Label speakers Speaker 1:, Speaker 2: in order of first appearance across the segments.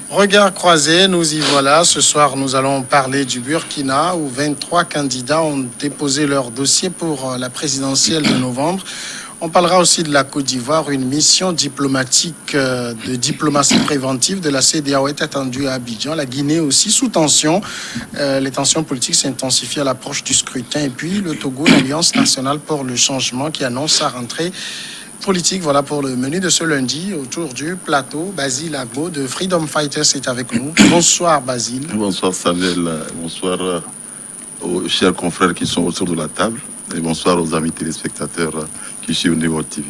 Speaker 1: Regard croisé, nous y voilà. Ce soir, nous allons parler du Burkina où 23 candidats ont déposé leur dossier pour la présidentielle de novembre. On parlera aussi de la Côte d'Ivoire. Une mission diplomatique de diplomatie préventive de la CEDEAO est attendue à Abidjan. La Guinée aussi sous tension. Les tensions politiques s'intensifient à l'approche du scrutin. Et puis le Togo, l'Alliance nationale pour le changement qui annonce sa rentrée politique. Voilà pour le menu de ce lundi autour du plateau. Basile Agbo de Freedom Fighters est avec nous. Bonsoir Basile.
Speaker 2: Bonsoir Samuel. Bonsoir aux chers confrères qui sont autour de la table. Et bonsoir aux amis téléspectateurs qui suivent Niveau TV.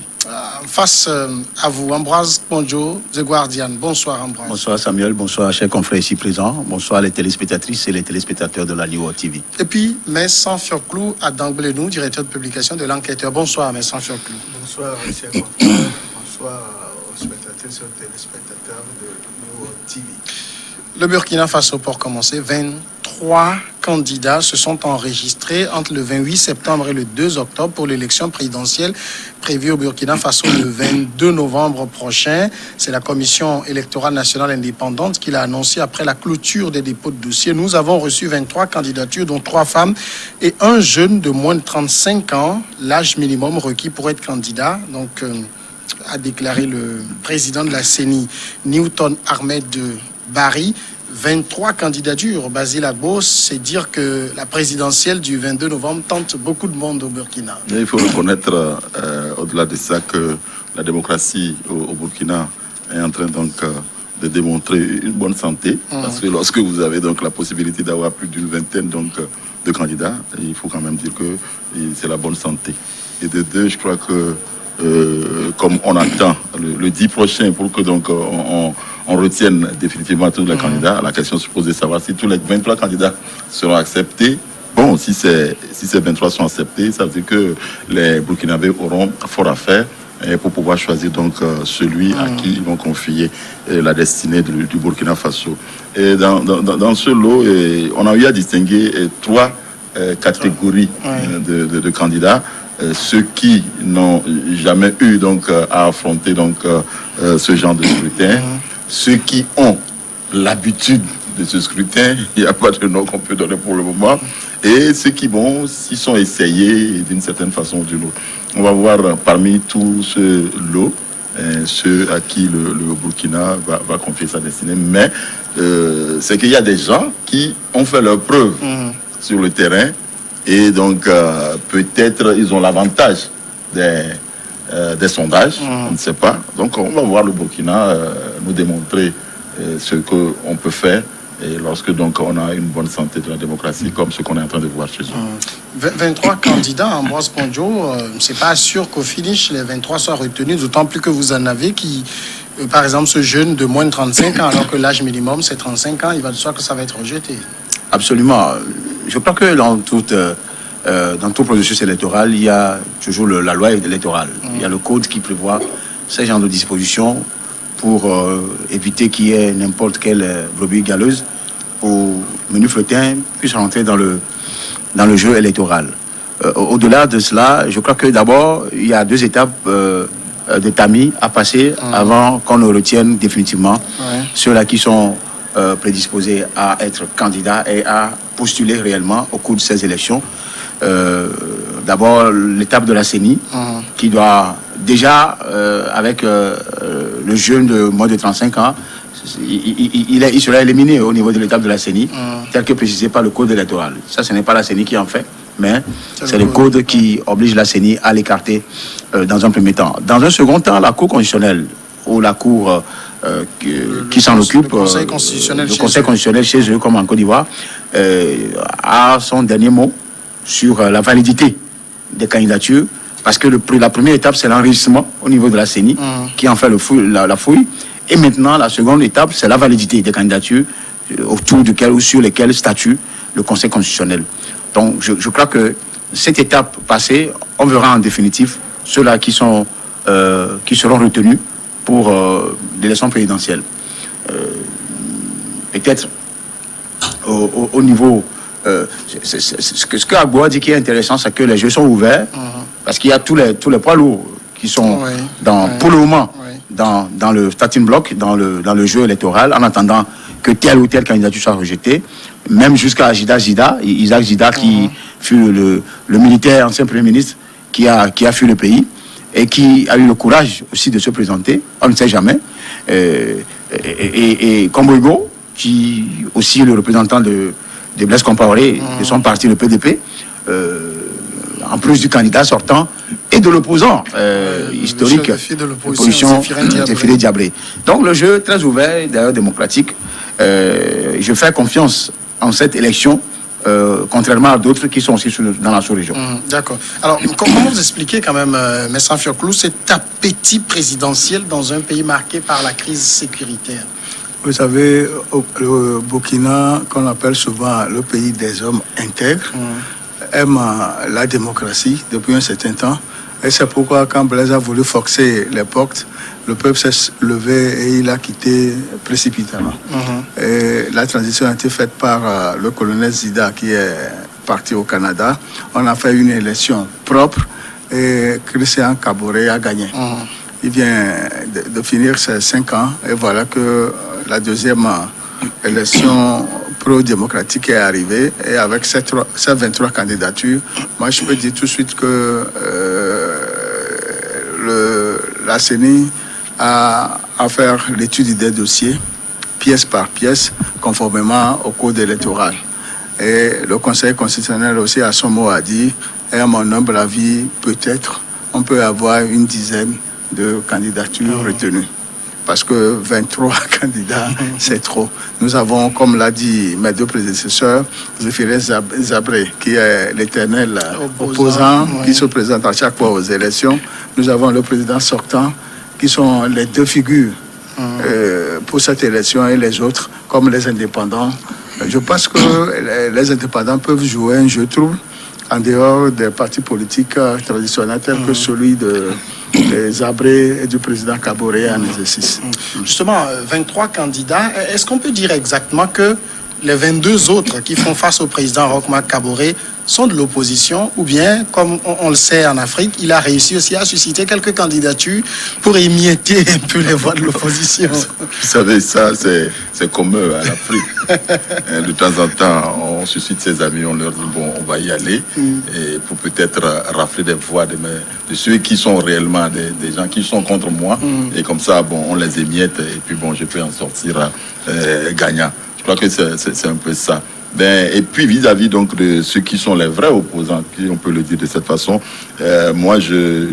Speaker 1: Face à vous, Ambroise Ponjo, The Guardian. Bonsoir Ambroise.
Speaker 3: Bonsoir Samuel, bonsoir chers confrères ici présents. Bonsoir les téléspectatrices et les téléspectateurs de la Niveau TV.
Speaker 1: Et puis, Messan Fioclou à Dangble-Nou, directeur de publication de l'Enquêteur. Bonsoir Messan Fioclou.
Speaker 4: Bonsoir chers confrères. Bonsoir aux spectateurs et aux téléspectateurs de Niveau TV.
Speaker 1: Le Burkina Faso, pour commencer, 23 candidats se sont enregistrés entre le 28 septembre et le 2 octobre pour l'élection présidentielle prévue au Burkina Faso le 22 novembre prochain. C'est la Commission électorale nationale indépendante qui l'a annoncé après la clôture des dépôts de dossiers. Nous avons reçu 23 candidatures, dont 3 femmes et un jeune de moins de 35 ans, l'âge minimum requis pour être candidat. Donc, a déclaré le président de la CENI, Newton Ahmed Barry. 23 candidatures, Basile Agbo, c'est dire que la présidentielle du 22 novembre tente beaucoup de monde au Burkina.
Speaker 2: Mais il faut reconnaître, au-delà de ça, que la démocratie au Burkina est en train donc de démontrer une bonne santé. Parce que lorsque vous avez donc la possibilité d'avoir plus d'une vingtaine donc, de candidats, il faut quand même dire que c'est la bonne santé. Et de deux, je crois que comme on attend le 10 prochain pour que donc on retienne définitivement tous les candidats, la question se pose de savoir si tous les 23 candidats seront acceptés. Bon, si ces 23 sont acceptés, ça veut dire que les Burkinabés auront fort à faire pour pouvoir choisir donc celui à qui ils vont confier la destinée du Burkina Faso. Et dans ce lot, on a eu à distinguer 3 catégories de candidats. Ceux qui n'ont jamais eu donc à affronter donc ce genre de scrutin, ceux qui ont l'habitude de ce scrutin, il n'y a pas de nom qu'on peut donner pour le moment, et ceux qui s'y sont essayés d'une certaine façon ou d'une autre. On va voir parmi tout ce lot ceux à qui le Burkina va confier sa destinée, mais c'est qu'il y a des gens qui ont fait leur preuve sur le terrain. Et donc, peut-être, ils ont l'avantage des sondages, on ne sait pas. Donc, on va voir le Burkina nous démontrer ce qu'on peut faire. Et lorsque, donc, on a une bonne santé de la démocratie, comme ce qu'on est en train de voir chez eux.
Speaker 1: 23 candidats, Ambroise Ponjo, c'est pas sûr qu'au finish, les 23 soient retenus, d'autant plus que vous en avez qui... par exemple, ce jeune de moins de 35 ans, alors que l'âge minimum, c'est 35 ans, il va de soi que ça va être rejeté.
Speaker 3: Absolument. Je crois que dans tout processus électoral, il y a toujours la loi électorale. Il y a le code qui prévoit ce genre de dispositions pour éviter qu'il y ait n'importe quelle brebis galeuse au menu flottin puisse rentrer dans le jeu électoral. Au-delà de cela, je crois que d'abord, il y a 2 étapes de tamis à passer avant qu'on ne retienne définitivement ceux-là qui sont prédisposés à être candidats et à postuler réellement au cours de ces élections. D'abord, l'étape de la CENI, qui doit déjà, avec le jeune de moins de 35 ans, il sera éliminé au niveau de l'étape de la CENI, tel que précisé par le code électoral. Ça, ce n'est pas la CENI qui en fait, mais c'est le code qui oblige la CENI à l'écarter dans un premier temps. Dans un second temps, la Cour constitutionnelle ou la Cour qui s'en occupe, le Conseil constitutionnel chez eux, comme en Côte d'Ivoire, a son dernier mot sur la validité des candidatures, parce que la première étape, c'est l'enregistrement au niveau de la CENI, qui en fait la fouille, et maintenant, la seconde étape, c'est la validité des candidatures, autour duquel ou sur lesquelles statue le Conseil constitutionnel. Donc, je crois que cette étape passée, on verra en définitive ceux-là qui seront retenus pour l'élection présidentielle. Peut-être au niveau... ce que Agbo a dit qui est intéressant, c'est que les jeux sont ouverts, parce qu'il y a tous les poids lourds qui sont pour le moment dans le starting block, dans le jeu électoral, en attendant que telle ou telle candidature soit rejetée, même jusqu'à Isaac Zida, qui fut le militaire, ancien Premier ministre, qui a fui le pays et qui a eu le courage aussi de se présenter, on ne sait jamais. Et Komboigo, qui aussi est le représentant de Blaise Compaoré, de son parti, le PDP, en plus du candidat sortant et de l'opposant historique,
Speaker 1: de l'opposition,
Speaker 3: Zéphiré Diabré. Donc le jeu très ouvert, d'ailleurs démocratique. Je fais confiance en cette élection, contrairement à d'autres qui sont aussi dans la sous-région.
Speaker 1: D'accord. Alors, comment vous expliquez quand même, M. Fioclou, cet appétit présidentiel dans un pays marqué par la crise sécuritaire?
Speaker 4: Vous savez, le Burkina, qu'on appelle souvent le pays des hommes intègres, aime la démocratie depuis un certain temps. Et c'est pourquoi, quand Blaise a voulu forcer les portes, le peuple s'est levé et il a quitté précipitamment. Et la transition a été faite par le colonel Zida, qui est parti au Canada. On a fait une élection propre et Christian Kaboré a gagné. Il vient de finir ses 5 ans et voilà que la deuxième élection pro-démocratique est arrivée. Et avec ces 23 candidatures, moi je peux dire tout de suite que la CENI a à faire l'étude des dossiers, pièce par pièce, conformément au code électoral. Et le Conseil constitutionnel aussi a son mot à dire. Et à mon humble avis, peut-être, on peut avoir une dizaine de candidatures retenues. Parce que 23 candidats, c'est trop. Nous avons, comme l'a dit mes deux prédécesseurs, Zéphiré Zabré, qui est l'éternel opposant, qui se présente à chaque fois aux élections. Nous avons le président sortant, qui sont les deux figures pour cette élection, et les autres, comme les indépendants. Je pense que les indépendants peuvent jouer un jeu trouble en dehors des partis politiques traditionnels tels que celui des Abré et du président Kaboré en exercice.
Speaker 1: Justement, 23 candidats, est-ce qu'on peut dire exactement que les 22 autres qui font face au président Roch-Marc Kaboré sont de l'opposition, ou bien, comme on le sait en Afrique, il a réussi aussi à susciter quelques candidatures pour émietter un peu les voix de l'opposition?
Speaker 2: Vous savez, ça, c'est commun à l'Afrique. De temps en temps, on suscite ses amis, on leur dit, bon, on va y aller, et pour peut-être rafler des voix de ceux qui sont réellement des gens qui sont contre moi, et comme ça, bon, on les émiette, et puis bon, je peux en sortir gagnant. Je crois que c'est un peu ça. Et puis vis-à-vis donc de ceux qui sont les vrais opposants, on peut le dire de cette façon, moi je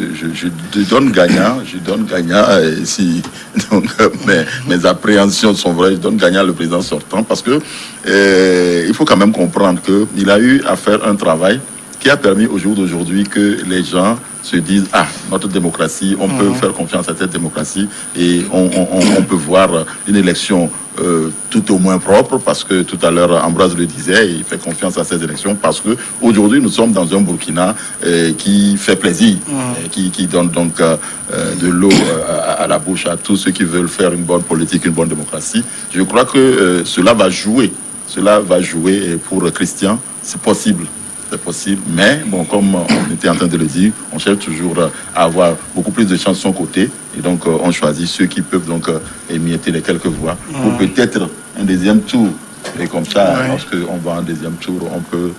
Speaker 2: donne gagnant, et si donc, mes appréhensions sont vraies, je donne gagnant le président sortant, parce que il faut quand même comprendre qu'il a eu à faire un travail qui a permis au jour d'aujourd'hui que les gens se disent, notre démocratie, on peut faire confiance à cette démocratie, et on peut voir une élection tout au moins propre, parce que tout à l'heure Ambroise le disait, il fait confiance à ces élections, parce que aujourd'hui nous sommes dans un Burkina qui fait plaisir, qui donne donc de l'eau à la bouche à tous ceux qui veulent faire une bonne politique, une bonne démocratie. Je crois que cela va jouer, et pour Christian, c'est possible. C'est possible, mais bon, comme on était en train de le dire, on cherche toujours à avoir beaucoup plus de chances de son côté, et donc on choisit ceux qui peuvent donc émietter les quelques voix pour peut-être un deuxième tour, et comme ça, lorsqu'on va en deuxième tour, on peut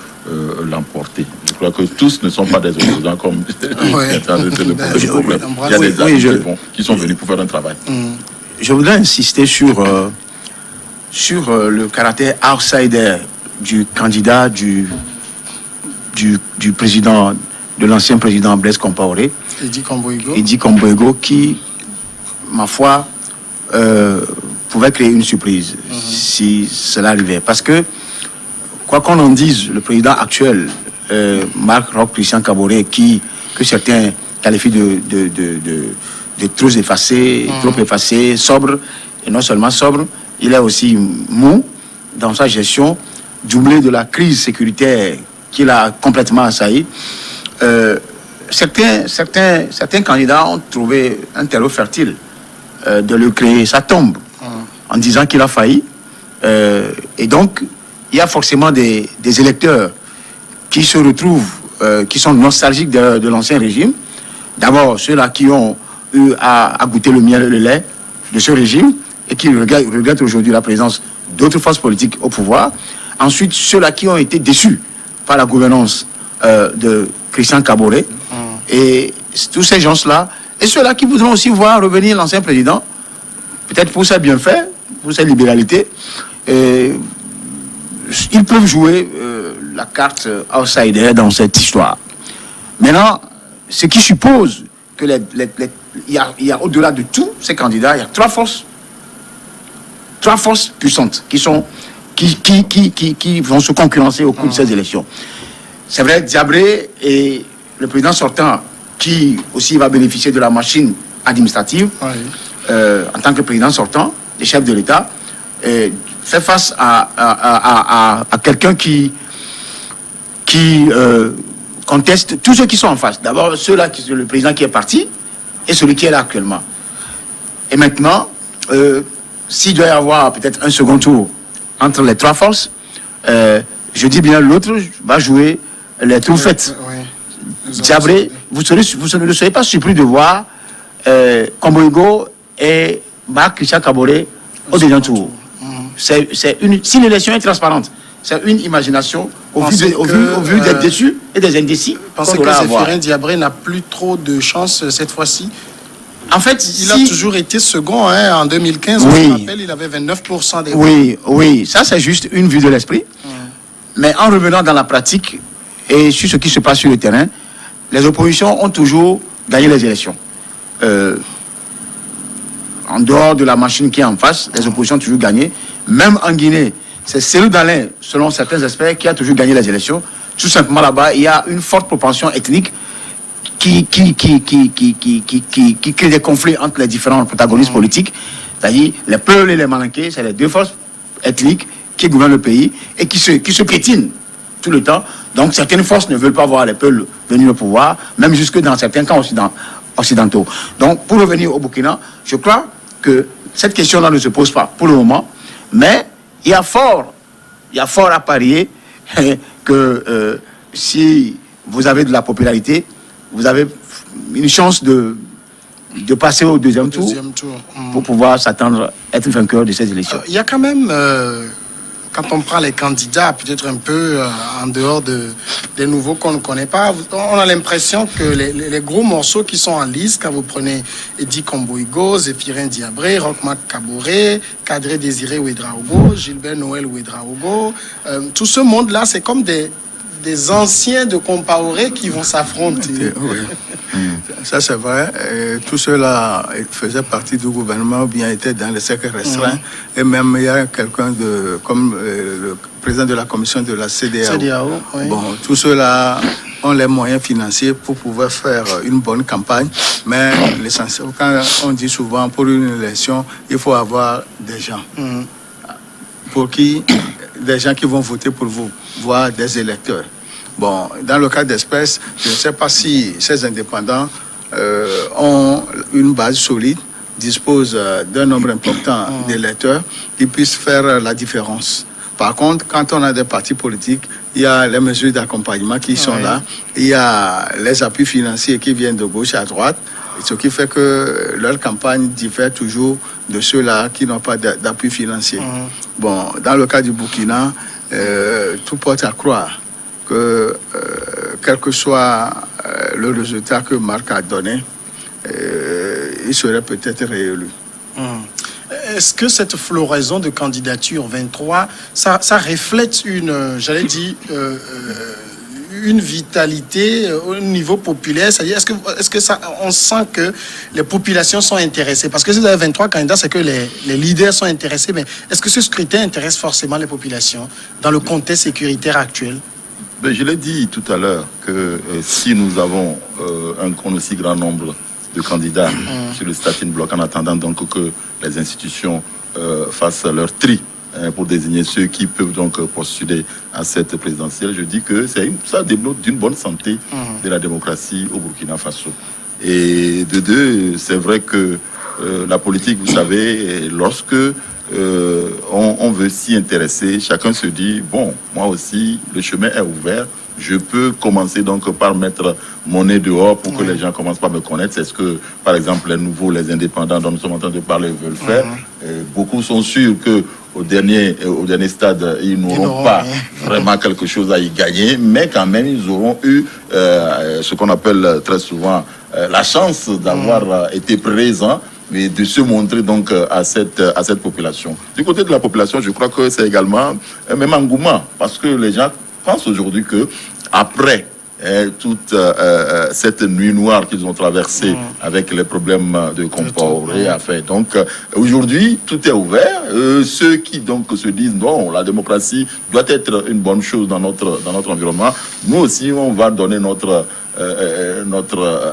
Speaker 2: l'emporter. Je crois que tous ne sont pas des opposants comme le problème. Il y a des amis qui sont venus pour faire un travail.
Speaker 3: Je voudrais insister sur le caractère outsider du candidat du président, de l'ancien président Blaise Compaoré, Eddy Komboigo, qui, ma foi, pouvait créer une surprise si cela arrivait. Parce que, quoi qu'on en dise, le président actuel, Marc Roch-Christian Kaboré, que certains qualifient de trop effacé, sobre, et non seulement sobre, il est aussi mou dans sa gestion, doublé de la crise sécuritaire qu'il a complètement assailli. Certains candidats ont trouvé un terreau fertile de lui créer sa tombe en disant qu'il a failli. Et donc, il y a forcément des électeurs qui se retrouvent, qui sont nostalgiques de l'ancien régime. D'abord, ceux-là qui ont eu à goûter le miel et le lait de ce régime et qui regrette aujourd'hui la présence d'autres forces politiques au pouvoir. Ensuite, ceux-là qui ont été déçus par la gouvernance de Christian Kaboré. Et tous ces gens-là, et ceux-là qui voudront aussi voir revenir l'ancien président, peut-être pour ses bienfaits, pour sa libéralité, ils peuvent jouer la carte outsider dans cette histoire. Maintenant, ce qui suppose que il y a au-delà de tous ces candidats, il y a trois forces puissantes qui vont se concurrencer au cours de ces élections. C'est vrai, Diabré et le président sortant, qui aussi va bénéficier de la machine administrative, en tant que président sortant, des chefs de l'État, fait face à quelqu'un qui conteste tous ceux qui sont en face. D'abord, le président qui est parti et celui qui est là actuellement. Et maintenant, s'il doit y avoir peut-être un second tour entre les trois forces, je dis bien l'autre va jouer les tours faits. Diabré, vous ne serez pas surpris de voir Komboigo et Christian Kaboré au deuxième tour. Si l'élection est transparente, c'est une imagination au vu des déçus et des indécis.
Speaker 1: Pensez que Zéphirin Diabré n'a plus trop de chance cette fois-ci?
Speaker 3: En fait,
Speaker 1: il a toujours été second en 2015.
Speaker 3: Oui.
Speaker 1: Je me rappelle, il avait 29% des voix.
Speaker 3: Oui, ça c'est juste une vue de l'esprit. Mais en revenant dans la pratique et sur ce qui se passe sur le terrain, les oppositions ont toujours gagné les élections. En dehors de la machine qui est en face, les oppositions ont toujours gagné. Même en Guinée, c'est Cellou Dalein, selon certains experts, qui a toujours gagné les élections. Tout simplement là-bas, il y a une forte propension ethnique qui crée des conflits entre les différents protagonistes politiques. C'est-à-dire, les Peuls et les Malinqués, c'est les deux forces ethniques qui gouvernent le pays et qui se piétinent tout le temps. Donc, certaines forces ne veulent pas voir les Peuls venir au pouvoir, même jusque dans certains camps occidentaux. Donc, pour revenir au Burkina, je crois que cette question-là ne se pose pas pour le moment, mais il y a fort à parier que si vous avez de la popularité, vous avez une chance de passer au deuxième tour. Pour pouvoir s'attendre à être vainqueur de ces élections.
Speaker 1: Il y a quand même, quand on prend les candidats, peut-être un peu en dehors des nouveaux qu'on ne connaît pas, on a l'impression que les gros morceaux qui sont en lice, quand vous prenez Eddie Komboigo, Zéphirin Diabré, Roch-Marc Kaboré, Kadri Désiré Ouédraogo, Gilbert Noël Ouédraogo, tout ce monde-là, c'est comme des anciens de Compaoré qui vont s'affronter.
Speaker 4: Oui. Ça, c'est vrai. Tout cela faisait partie du gouvernement ou bien était dans les cercles restreints. Et même, il y a quelqu'un comme le président de la commission de la CEDEAO.
Speaker 1: Oui.
Speaker 4: Bon, tout cela ont les moyens financiers pour pouvoir faire une bonne campagne. Mais l'essentiel, quand on dit souvent pour une élection, il faut avoir des gens. Des gens qui vont voter pour vous, voire des électeurs. Bon, dans le cas d'espèce, je ne sais pas si ces indépendants ont une base solide, disposent d'un nombre important d'électeurs qui puissent faire la différence. Par contre, quand on a des partis politiques, il y a les mesures d'accompagnement qui sont là, il y a les appuis financiers qui viennent de gauche à droite, ce qui fait que leur campagne diffère toujours de ceux-là qui n'ont pas d'appui financier. Bon, dans le cas du Burkina, tout porte à croire que quel que soit le résultat que Marc a donné, il serait peut-être réélu.
Speaker 1: Est-ce que cette floraison de candidature 23, ça reflète une vitalité au niveau populaire? C'est-à-dire, est-ce que on sent que les populations sont intéressées? Parce que si vous avez 23 candidats, c'est que les leaders sont intéressés, mais est-ce que ce scrutin intéresse forcément les populations dans le contexte sécuritaire actuel?
Speaker 2: Je l'ai dit tout à l'heure que si nous avons un aussi grand nombre de candidats sur le starting block, en attendant donc que les institutions fassent leur tri pour désigner ceux qui peuvent donc postuler à cette présidentielle, je dis que ça dénote d'une bonne santé de la démocratie au Burkina Faso. Et de deux, c'est vrai que la politique, vous savez, lorsque on veut s'y intéresser, chacun se dit, bon, moi aussi, le chemin est ouvert je peux commencer donc par mettre mon nez dehors pour que les gens commencent par me connaître. C'est ce que, par exemple, les nouveaux, les indépendants dont nous sommes en train de parler veulent faire. Beaucoup sont sûrs que au dernier stade, ils n'auront pas vraiment quelque chose à y gagner, mais quand même, ils auront eu ce qu'on appelle très souvent la chance d'avoir été présents, mais de se montrer donc à cette population. Du côté de la population, je crois que c'est également un même engouement, parce que les gens pensent aujourd'hui que après toute cette nuit noire qu'ils ont traversée avec les problèmes de Compaoré à faire. Donc aujourd'hui, tout est ouvert. Ceux qui donc se disent non, la démocratie doit être une bonne chose dans notre environnement. Nous aussi, on va donner notre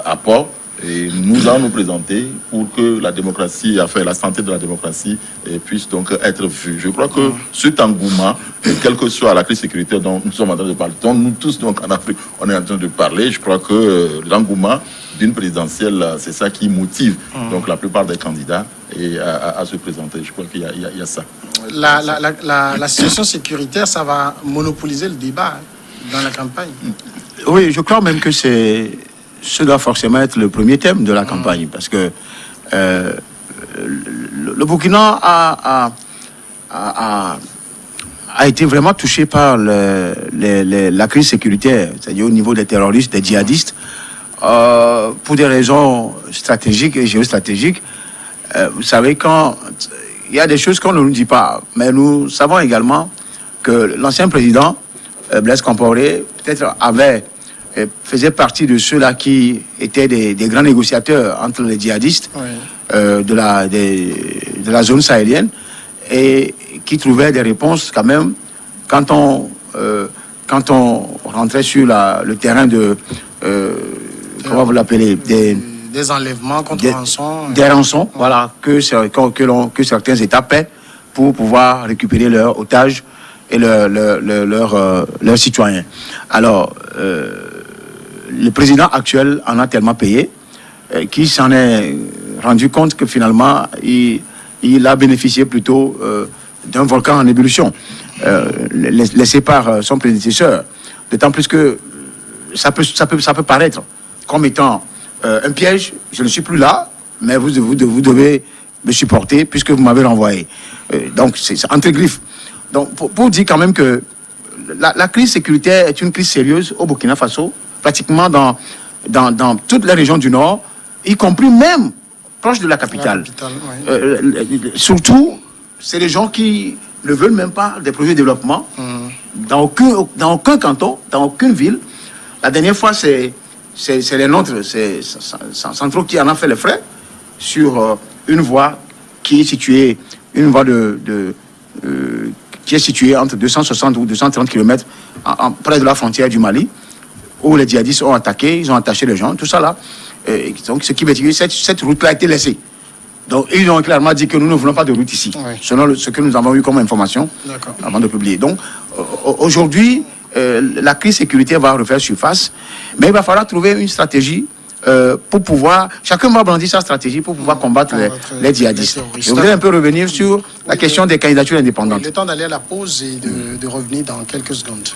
Speaker 2: apport. Et nous allons nous présenter pour que la démocratie, enfin la santé de la démocratie puisse donc être vue. Je crois que cet engouement, quelle que soit la crise sécuritaire dont nous sommes en train de parler, dont nous tous donc en Afrique, on est en train de parler, je crois que l'engouement d'une présidentielle, c'est ça qui motive donc la plupart des candidats à se présenter. Je crois qu'il y a ça.
Speaker 1: La situation sécuritaire, ça va monopoliser le débat dans la campagne.
Speaker 3: Oui, je crois même que ce doit forcément être le premier thème de la campagne, parce que le Burkina a été vraiment touché par la crise sécuritaire, c'est-à-dire au niveau des terroristes, des djihadistes, pour des raisons stratégiques et géostratégiques. Vous savez, quand il y a des choses qu'on ne nous dit pas, mais nous savons également que l'ancien président, Blaise Compaoré, peut-être faisait partie de ceux-là qui étaient des grands négociateurs entre les djihadistes de la zone sahélienne, et qui trouvaient des réponses quand même quand on rentrait sur le terrain de comment vous l'appelez,
Speaker 1: des enlèvements contre rançon,
Speaker 3: des rançons, voilà, que certains États paient pour pouvoir récupérer leurs otages et leurs citoyens. Alors le président actuel en a tellement payé qu'il s'en est rendu compte que finalement il a bénéficié plutôt d'un volcan en ébullition laissé par son prédécesseur. D'autant plus que ça peut paraître comme étant un piège. Je ne suis plus là, mais vous devez me supporter puisque vous m'avez renvoyé. Donc c'est entre griffes. Donc pour dire quand même que la crise sécuritaire est une crise sérieuse au Burkina Faso, pratiquement dans toutes les régions du Nord, y compris même proche de la capitale. Surtout, c'est les gens qui ne veulent même pas des projets de développement dans aucun canton, dans aucune ville. La dernière fois, c'est les nôtres, c'est Centro qui en a fait les frais sur une voie qui est située, qui est située entre 260 ou 230 km près de la frontière du Mali, où les djihadistes ont attaqué, ils ont attaché les gens, tout ça là. Donc, ce qui veut dire que cette route-là a été laissée. Donc, ils ont clairement dit que nous ne voulons pas de route ici, selon ce que nous avons eu comme information avant de publier. Donc, aujourd'hui, la crise sécuritaire va refaire surface, mais il va falloir trouver une stratégie pour pouvoir... Chacun va brandir sa stratégie pour pouvoir combattre les djihadistes. Je voudrais un peu revenir sur la question des candidatures indépendantes.
Speaker 1: Le temps d'aller à la pause et de revenir dans quelques secondes.